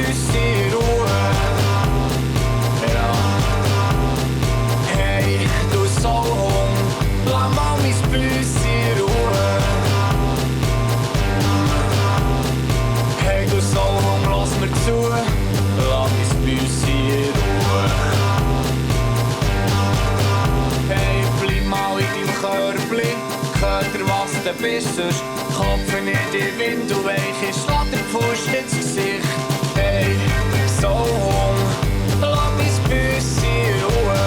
Büssi in Ruhe. Ja. Hey, du Sauhund, lass mal mein Büssi in Ruhe. Hey, du Sauhund, lass mir zu, lass mein Büssi in Ruhe. Hey, bleib mal in deinem Körbli, hört ihr was du bist, sonst Kopf nicht in den Wind, du weich ist, lass dir Pfust ins Gesicht. Hey, Sauhund, lass mein Büssi in Ruhe.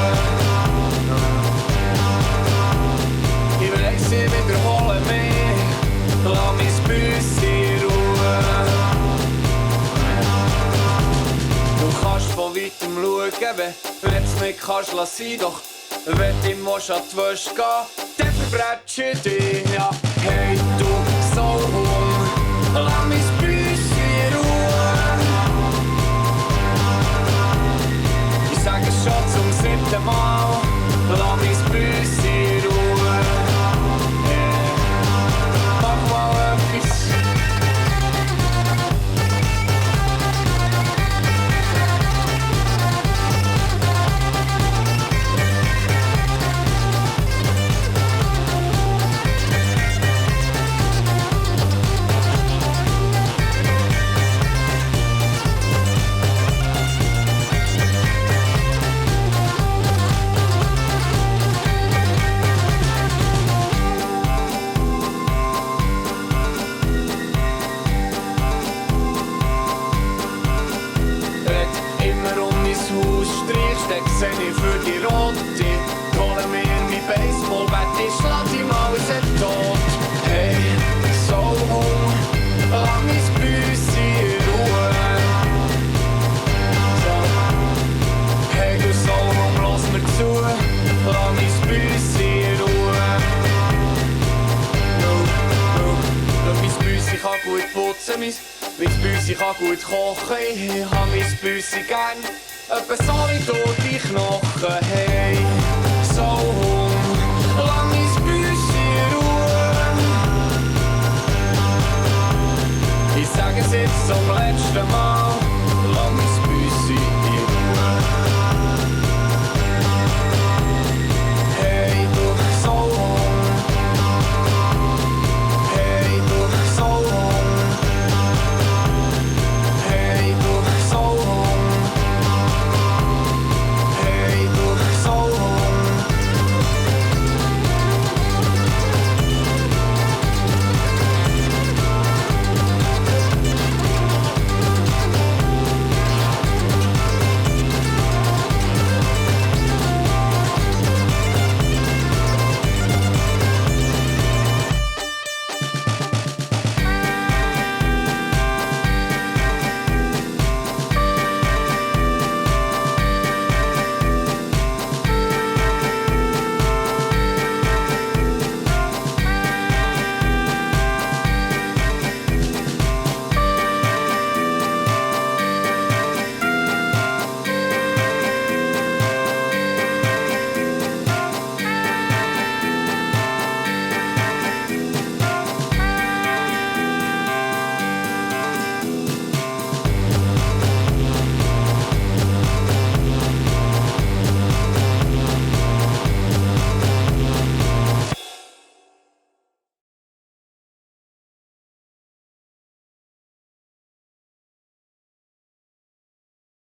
Ich will sie wiederholen mich, lass mein Büssi in Ruhe. Du kannst von weitem schauen, wenn du nicht kannst, lass sie doch. Wenn du im Mosch an die Wäsche gehen, dann verbrätst du dich, ja. Hey, du Sauhund, lass mein Büssi in Ruhe. Ich sag es schon zum 7. Mal, lass mein Büssi in Ruhe. Mach mal etwas. Dann seh ich für die Rote, hole mir mein Baseballbett, ich schlag die Maus tot. Hey, Sauhund, lass mein Büssi in Ruhe. So. Hey, du Sauhund, lass mir zu, lass mein Büssi in Ruhe. Mein Büssi kann gut putzen, mein Büssi kann gut kochen, ich hab mein Büssi gern. Etwa so wie du die Knochen, hey, Sauhund, lass mein Büssi in Ruhe. Ich sag es jetzt zum letzten Mal.